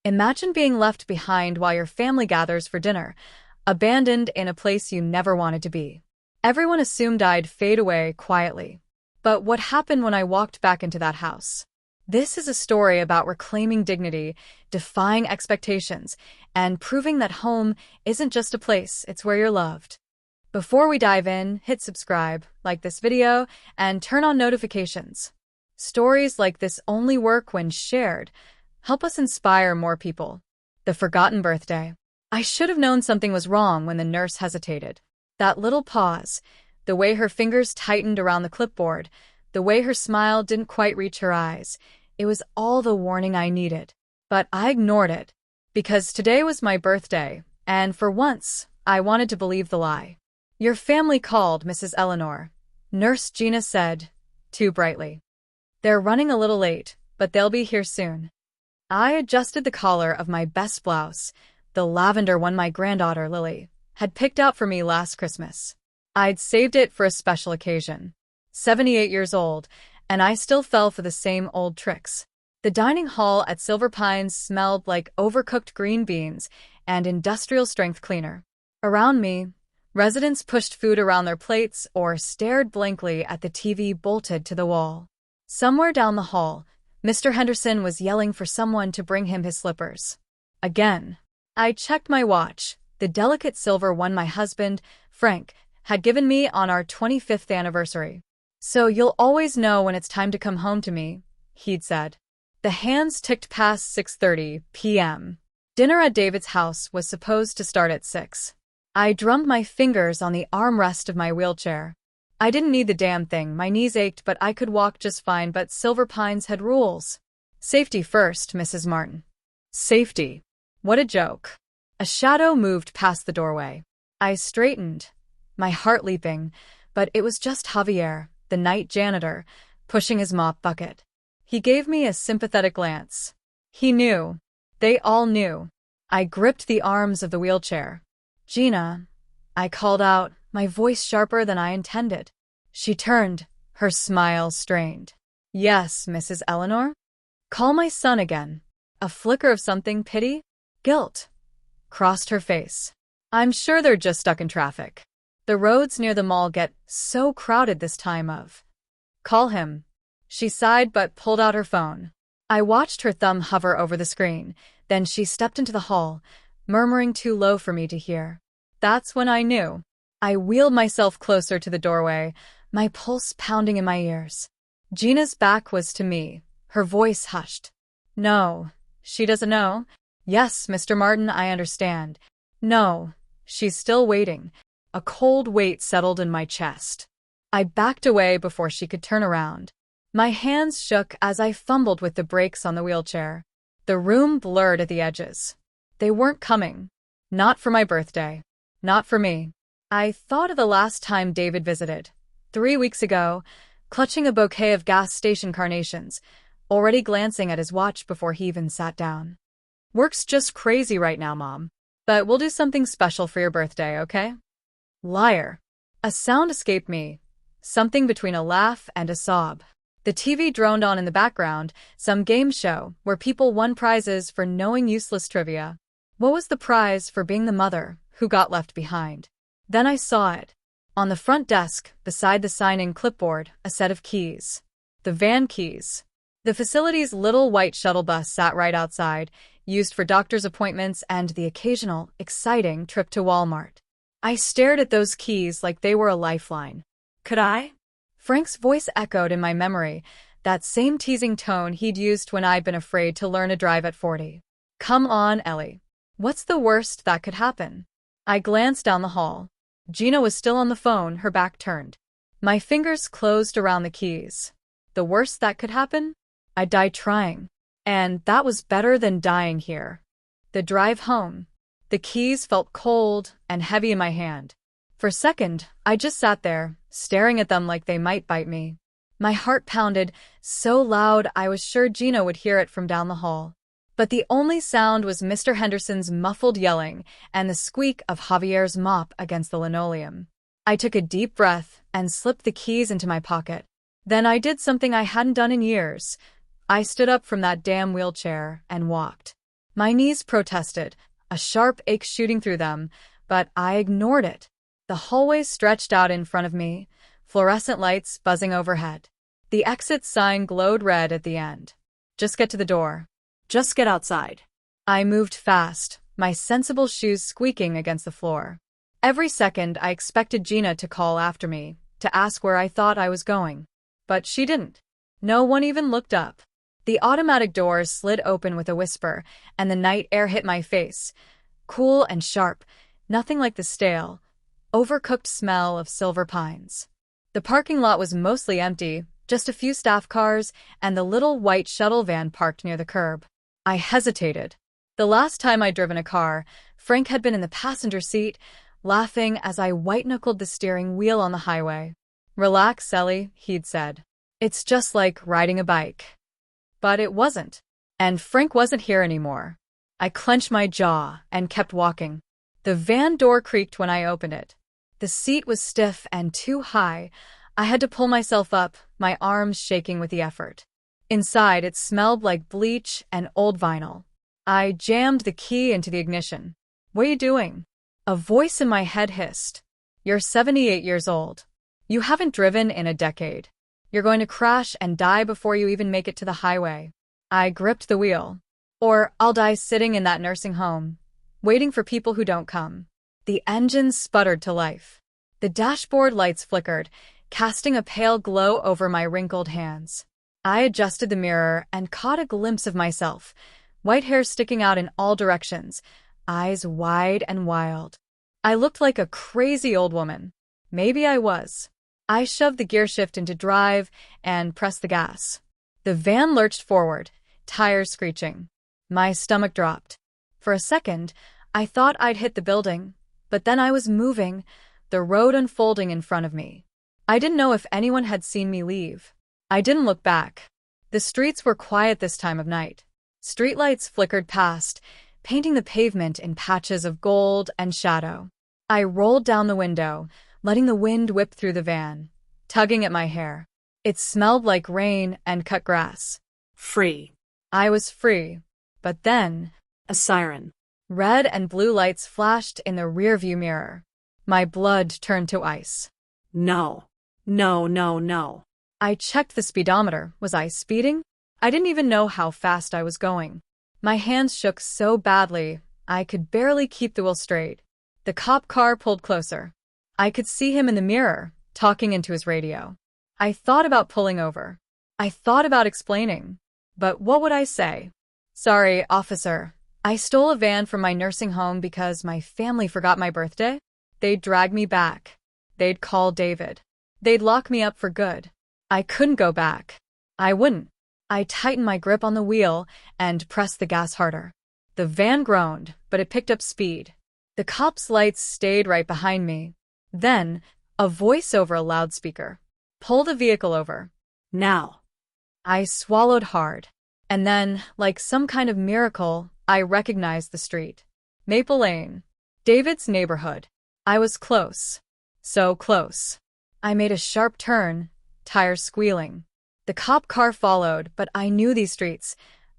Imagine being left behind while your family gathers for dinner, abandoned in a place you never wanted to be. Everyone assumed I'd fade away quietly. But what happened when I walked back into that house? This is a story about reclaiming dignity, defying expectations, and proving that home isn't just a place, it's where you're loved. Before we dive in, hit subscribe, like this video, and turn on notifications. Stories like this only work when shared. Help us inspire more people. The forgotten birthday. I should have known something was wrong when the nurse hesitated. That little pause, the way her fingers tightened around the clipboard, the way her smile didn't quite reach her eyes, it was all the warning I needed. But I ignored it, because today was my birthday, and for once, I wanted to believe the lie. "Your family called, Mrs. Eleanor," Nurse Gina said, too brightly. "They're running a little late, but they'll be here soon." I adjusted the collar of my best blouse, the lavender one my granddaughter, Lily, had picked out for me last Christmas. I'd saved it for a special occasion. 78 years old, and I still fell for the same old tricks. The dining hall at Silver Pines smelled like overcooked green beans and industrial-strength cleaner. Around me, residents pushed food around their plates or stared blankly at the TV bolted to the wall. Somewhere down the hall, Mr. Henderson was yelling for someone to bring him his slippers. Again. I checked my watch, the delicate silver one my husband, Frank, had given me on our 25th anniversary. "So you'll always know when it's time to come home to me," he'd said. The hands ticked past 6:30 p.m. Dinner at David's house was supposed to start at 6. I drummed my fingers on the armrest of my wheelchair. I didn't need the damn thing, my knees ached but I could walk just fine, but Silver Pines had rules. "Safety first, Mrs. Martin." Safety. What a joke. A shadow moved past the doorway. I straightened, my heart leaping, but it was just Javier, the night janitor, pushing his mop bucket. He gave me a sympathetic glance. He knew. They all knew. I gripped the arms of the wheelchair. "Gina," I called out, my voice sharper than I intended. She turned, her smile strained. "Yes, Mrs. Eleanor?" "Call my son again." A flicker of something, pity? Guilt, crossed her face. "I'm sure they're just stuck in traffic. The roads near the mall get so crowded this time of." "Call him." She sighed but pulled out her phone. I watched her thumb hover over the screen, then she stepped into the hall, murmuring too low for me to hear. That's when I knew. I wheeled myself closer to the doorway, my pulse pounding in my ears. Gina's back was to me, her voice hushed. "No, she doesn't know." "Yes, Mr. Martin, I understand." "No, she's still waiting." A cold weight settled in my chest. I backed away before she could turn around. My hands shook as I fumbled with the brakes on the wheelchair. The room blurred at the edges. They weren't coming. Not for my birthday. Not for me. I thought of the last time David visited. 3 weeks ago, clutching a bouquet of gas station carnations, already glancing at his watch before he even sat down. "Work's just crazy right now, Mom. But we'll do something special for your birthday, okay?" Liar. A sound escaped me, something between a laugh and a sob. The TV droned on in the background, some game show where people won prizes for knowing useless trivia. What was the prize for being the mother who got left behind? Then I saw it. On the front desk, beside the sign-in clipboard, a set of keys. The van keys. The facility's little white shuttle bus sat right outside, used for doctor's appointments and the occasional, exciting trip to Walmart. I stared at those keys like they were a lifeline. Could I? Frank's voice echoed in my memory, that same teasing tone he'd used when I'd been afraid to learn to drive at 40. "Come on, Ellie. What's the worst that could happen?" I glanced down the hall. Gina was still on the phone, her back turned. My fingers closed around the keys. The worst that could happen? I'd die trying. And that was better than dying here. The drive home. The keys felt cold and heavy in my hand. For a second, I just sat there, staring at them like they might bite me. My heart pounded so loud I was sure Gina would hear it from down the hall. But the only sound was Mr. Henderson's muffled yelling and the squeak of Javier's mop against the linoleum. I took a deep breath and slipped the keys into my pocket. Then I did something I hadn't done in years. I stood up from that damn wheelchair and walked. My knees protested, a sharp ache shooting through them, but I ignored it. The hallway stretched out in front of me, fluorescent lights buzzing overhead. The exit sign glowed red at the end. Just get to the door. Just get outside. I moved fast, my sensible shoes squeaking against the floor. Every second I expected Gina to call after me, to ask where I thought I was going. But she didn't. No one even looked up. The automatic doors slid open with a whisper, and the night air hit my face. Cool and sharp, nothing like the stale, overcooked smell of silver pines. The parking lot was mostly empty, just a few staff cars and the little white shuttle van parked near the curb. I hesitated. The last time I'd driven a car, Frank had been in the passenger seat, laughing as I white-knuckled the steering wheel on the highway. "Relax, Ellie," he'd said. "It's just like riding a bike." But it wasn't. And Frank wasn't here anymore. I clenched my jaw and kept walking. The van door creaked when I opened it. The seat was stiff and too high. I had to pull myself up, my arms shaking with the effort. Inside, it smelled like bleach and old vinyl. I jammed the key into the ignition. "What are you doing?" A voice in my head hissed. "You're 78 years old. You haven't driven in a decade. You're going to crash and die before you even make it to the highway." I gripped the wheel. "Or I'll die sitting in that nursing home, waiting for people who don't come." The engine sputtered to life. The dashboard lights flickered, casting a pale glow over my wrinkled hands. I adjusted the mirror and caught a glimpse of myself, white hair sticking out in all directions, eyes wide and wild. I looked like a crazy old woman. Maybe I was. I shoved the gear shift into drive and pressed the gas. The van lurched forward, tires screeching. My stomach dropped. For a second, I thought I'd hit the building, but then I was moving, the road unfolding in front of me. I didn't know if anyone had seen me leave. I didn't look back. The streets were quiet this time of night. Streetlights flickered past, painting the pavement in patches of gold and shadow. I rolled down the window, letting the wind whip through the van, tugging at my hair. It smelled like rain and cut grass. Free. I was free. But then, A siren. red and blue lights flashed in the rearview mirror. My blood turned to ice. No. No, no, no. I checked the speedometer. Was I speeding? I didn't even know how fast I was going. My hands shook so badly, I could barely keep the wheel straight. The cop car pulled closer. I could see him in the mirror, talking into his radio. I thought about pulling over. I thought about explaining. But what would I say? "Sorry, officer. I stole a van from my nursing home because my family forgot my birthday." They'd drag me back. They'd call David. They'd lock me up for good. I couldn't go back. I wouldn't. I tightened my grip on the wheel and pressed the gas harder. The van groaned, but it picked up speed. The cop's lights stayed right behind me. Then, a voice over a loudspeaker. "Pull the vehicle over." Now. I swallowed hard. And then, like some kind of miracle, I recognized the street. Maple Lane. David's neighborhood. I was close. So close. I made a sharp turn, tires squealing. The cop car followed, but I knew these streets.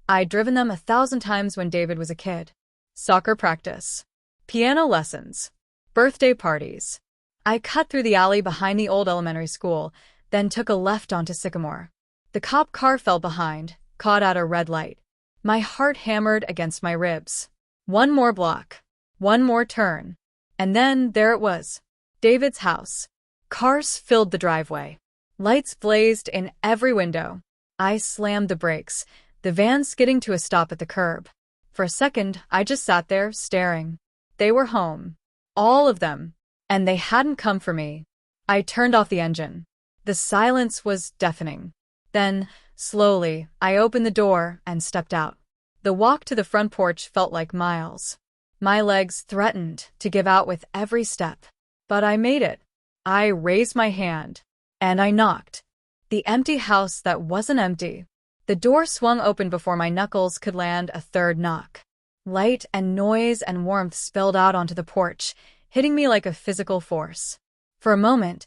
I'd driven them 1,000 times when David was a kid. Soccer practice. Piano lessons. Birthday parties. I cut through the alley behind the old elementary school, then took a left onto Sycamore. The cop car fell behind, caught at a red light. My heart hammered against my ribs. One more block. One more turn. And then there it was. David's house. Cars filled the driveway. Lights blazed in every window. I slammed the brakes, the van skidding to a stop at the curb. For a second, I just sat there, staring. They were home. All of them. And they hadn't come for me. I turned off the engine. The silence was deafening. Then, slowly, I opened the door and stepped out. The walk to the front porch felt like miles. My legs threatened to give out with every step. But I made it. I raised my hand. And I knocked. The empty house that wasn't empty. The door swung open before my knuckles could land a third knock. Light and noise and warmth spilled out onto the porch, hitting me like a physical force. For a moment,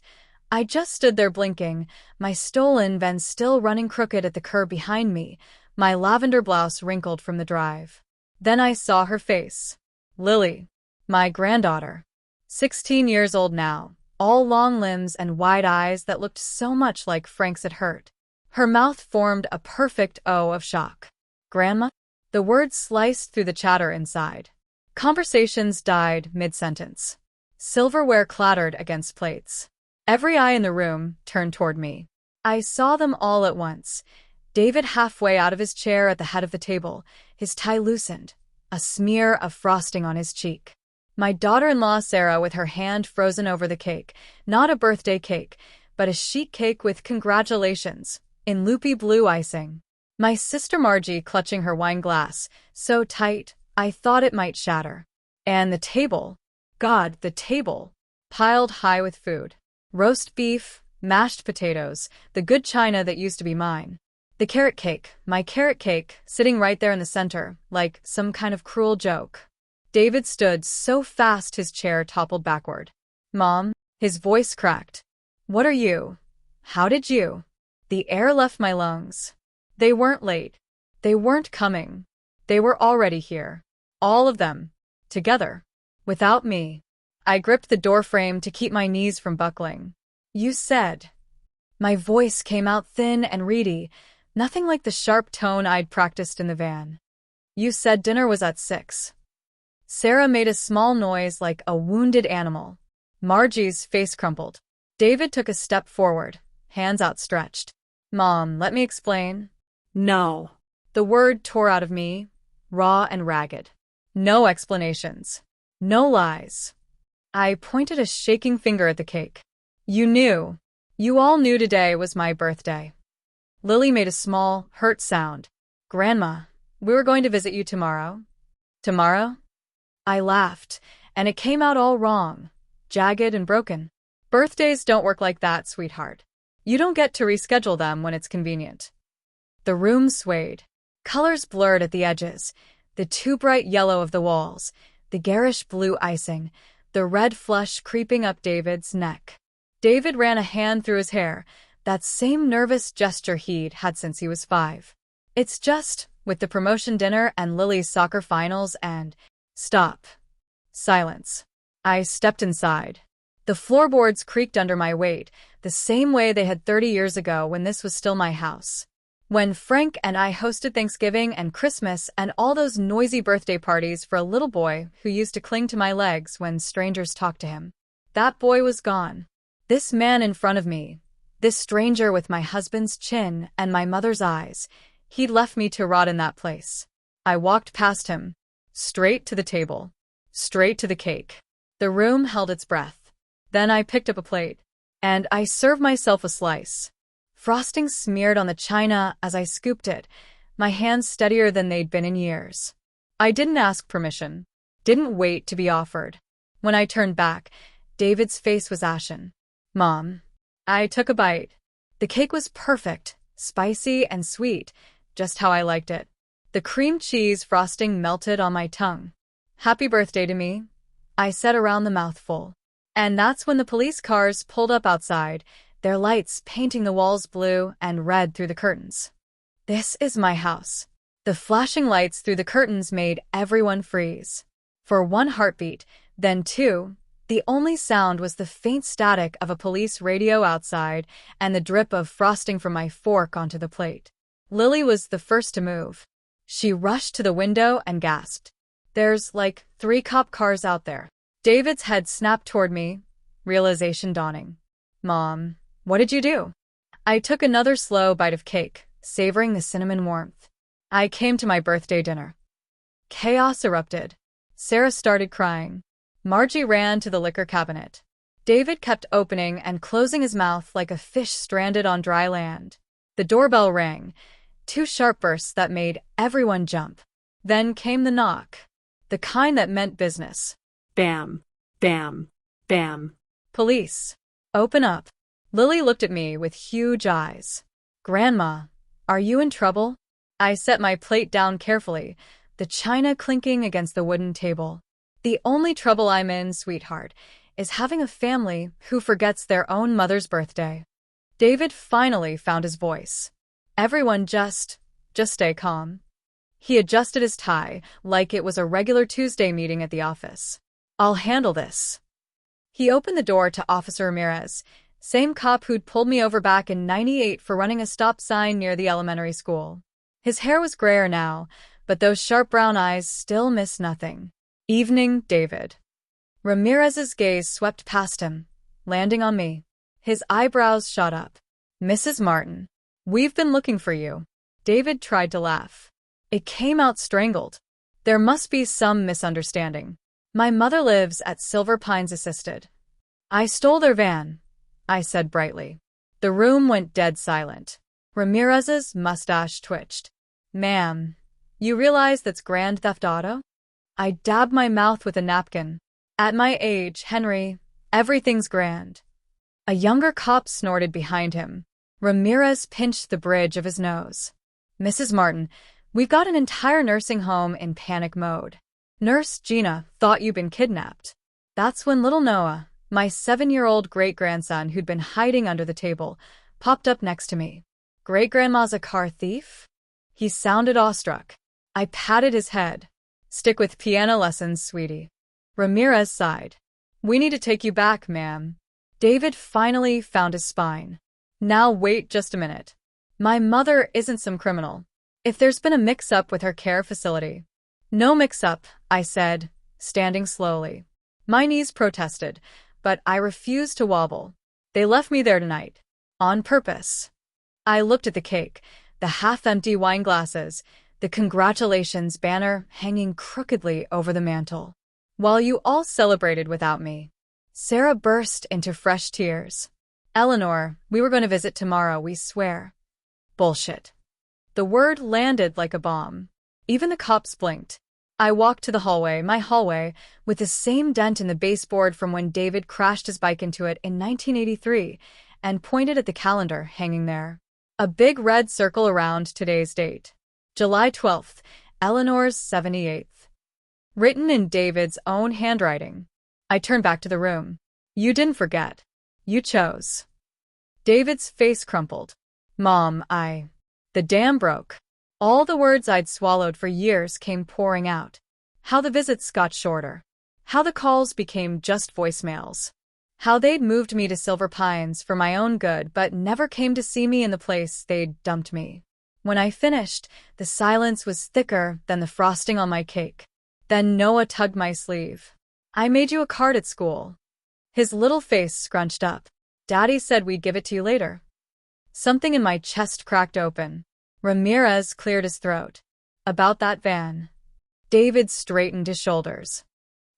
I just stood there blinking, my stolen van still running crooked at the curb behind me, my lavender blouse wrinkled from the drive. Then I saw her face. Lily, my granddaughter. 16 years old now, all long limbs and wide eyes that looked so much like Frank's it hurt. Her mouth formed a perfect O of shock. Grandma? The words sliced through the chatter inside. Conversations died mid-sentence. Silverware clattered against plates. Every eye in the room turned toward me. I saw them all at once. David halfway out of his chair at the head of the table, his tie loosened, a smear of frosting on his cheek. My daughter-in-law Sarah with her hand frozen over the cake, not a birthday cake, but a sheet cake with congratulations, in loopy blue icing. My sister Margie clutching her wine glass, so tight, I thought it might shatter. And the table, God, the table, piled high with food. Roast beef, mashed potatoes, the good china that used to be mine. The carrot cake, my carrot cake, sitting right there in the center, like some kind of cruel joke. David stood so fast his chair toppled backward. Mom, his voice cracked. What are you? How did you? The air left my lungs. They weren't late. They weren't coming. They were already here. All of them. Together. Without me. I gripped the doorframe to keep my knees from buckling. You said. My voice came out thin and reedy, nothing like the sharp tone I'd practiced in the van. You said dinner was at 6. Sarah made a small noise like a wounded animal. Margie's face crumpled. David took a step forward, hands outstretched. Mom, let me explain. No. The word tore out of me, raw and ragged. No explanations. No lies. I pointed a shaking finger at the cake. You knew. You all knew today was my birthday. Lily made a small, hurt sound. Grandma, we were going to visit you tomorrow. Tomorrow? I laughed, and it came out all wrong, jagged and broken. Birthdays don't work like that, sweetheart. You don't get to reschedule them when it's convenient. The room swayed. Colors blurred at the edges, the too bright yellow of the walls, the garish blue icing, the red flush creeping up David's neck. David ran a hand through his hair, that same nervous gesture he'd had since he was 5. It's just, with the promotion dinner and Lily's soccer finals and… Stop. Silence. I stepped inside. The floorboards creaked under my weight, the same way they had 30 years ago when this was still my house. When Frank and I hosted Thanksgiving and Christmas and all those noisy birthday parties for a little boy who used to cling to my legs when strangers talked to him. That boy was gone. This man in front of me, this stranger with my husband's chin and my mother's eyes, he'd left me to rot in that place. I walked past him, straight to the table, straight to the cake. The room held its breath. Then I picked up a plate, and I served myself a slice. Frosting smeared on the china as I scooped it, my hands steadier than they'd been in years. I didn't ask permission, didn't wait to be offered. When I turned back, David's face was ashen. Mom. I took a bite. The cake was perfect, spicy and sweet, just how I liked it. The cream cheese frosting melted on my tongue. Happy birthday to me, I said around the mouthful. And that's when the police cars pulled up outside, their lights painting the walls blue and red through the curtains. This is my house. The flashing lights through the curtains made everyone freeze. For one heartbeat, then two, the only sound was the faint static of a police radio outside and the drip of frosting from my fork onto the plate. Lily was the first to move. She rushed to the window and gasped. There's like 3 cop cars out there. David's head snapped toward me, realization dawning. Mom, what did you do? I took another slow bite of cake, savoring the cinnamon warmth. I came to my birthday dinner. Chaos erupted. Sarah started crying. Margie ran to the liquor cabinet. David kept opening and closing his mouth like a fish stranded on dry land. The doorbell rang, 2 sharp bursts that made everyone jump. Then came the knock, the kind that meant business. Bam, bam, bam. Police. Open up. Lily looked at me with huge eyes. Grandma, are you in trouble? I set my plate down carefully, the china clinking against the wooden table. The only trouble I'm in, sweetheart, is having a family who forgets their own mother's birthday. David finally found his voice. Everyone just stay calm. He adjusted his tie like it was a regular Tuesday meeting at the office. "I'll handle this." He opened the door to Officer Ramirez, same cop who'd pulled me over back in '98 for running a stop sign near the elementary school. His hair was grayer now, but those sharp brown eyes still missed nothing. "Evening, David." Ramirez's gaze swept past him, landing on me. His eyebrows shot up. "Mrs. Martin, we've been looking for you." David tried to laugh. It came out strangled. "There must be some misunderstanding. My mother lives at Silver Pines Assisted." "I stole their van," I said brightly. The room went dead silent. Ramirez's mustache twitched. "Ma'am, you realize that's grand theft auto?" I dabbed my mouth with a napkin. "At my age, Henry, everything's grand." A younger cop snorted behind him. Ramirez pinched the bridge of his nose. "Mrs. Martin, we've got an entire nursing home in panic mode. Nurse Gina thought you'd been kidnapped." That's when little Noah, my 7-year-old great-grandson who'd been hiding under the table, popped up next to me. "Great-grandma's a car thief?" He sounded awestruck. I patted his head. "Stick with piano lessons, sweetie." Ramirez sighed. "We need to take you back, ma'am." David finally found his spine. "Now wait just a minute. My mother isn't some criminal. If there's been a mix-up with her care facility—" "No mix-up," I said, standing slowly. My knees protested, but I refused to wobble. "They left me there tonight. On purpose." I looked at the cake, the half-empty wine glasses, the congratulations banner hanging crookedly over the mantel. "While you all celebrated without me." Sarah burst into fresh tears. "Eleanor, we were going to visit tomorrow, we swear." Bullshit. The word landed like a bomb. Even the cops blinked. I walked to the hallway, my hallway, with the same dent in the baseboard from when David crashed his bike into it in 1983, and pointed at the calendar hanging there. A big red circle around today's date. July 12th, Eleanor's 78th. Written in David's own handwriting. I turned back to the room. "You didn't forget. You chose." David's face crumpled. "Mom, The dam broke." All the words I'd swallowed for years came pouring out. How the visits got shorter. How the calls became just voicemails. How they'd moved me to Silver Pines for my own good but never came to see me in the place they'd dumped me. When I finished, the silence was thicker than the frosting on my cake. Then Noah tugged my sleeve. "I made you a card at school." His little face scrunched up. "Daddy said we'd give it to you later." Something in my chest cracked open. Ramirez cleared his throat. "About that van." David straightened his shoulders.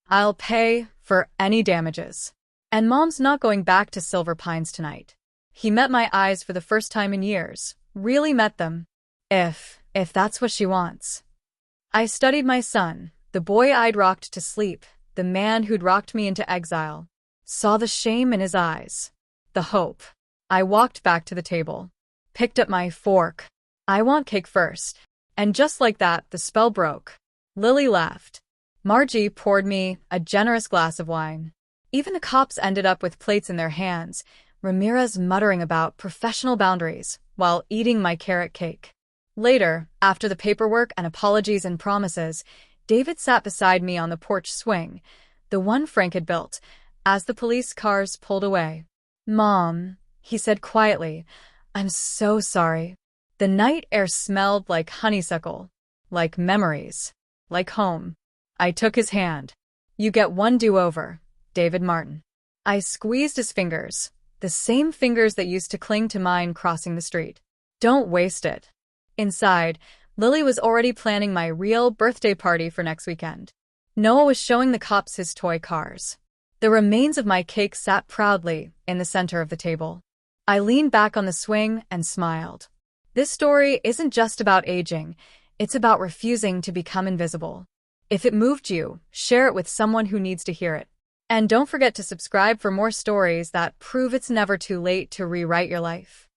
"I'll pay for any damages. And Mom's not going back to Silver Pines tonight." He met my eyes for the first time in years. Really met them. If that's what she wants." I studied my son, the boy I'd rocked to sleep, the man who'd rocked me into exile. Saw the shame in his eyes. The hope. I walked back to the table. Picked up my fork. "I want cake first." And just like that, the spell broke. Lily laughed. Margie poured me a generous glass of wine. Even the cops ended up with plates in their hands, Ramirez muttering about professional boundaries while eating my carrot cake. Later, after the paperwork and apologies and promises, David sat beside me on the porch swing, the one Frank had built, as the police cars pulled away. "Mom," he said quietly, "I'm so sorry." The night air smelled like honeysuckle, like memories, like home. I took his hand. "You get one do-over, David Martin." I squeezed his fingers, the same fingers that used to cling to mine crossing the street. "Don't waste it." Inside, Lily was already planning my real birthday party for next weekend. Noah was showing the cops his toy cars. The remains of my cake sat proudly in the center of the table. I leaned back on the swing and smiled. This story isn't just about aging, it's about refusing to become invisible. If it moved you, share it with someone who needs to hear it. And don't forget to subscribe for more stories that prove it's never too late to rewrite your life.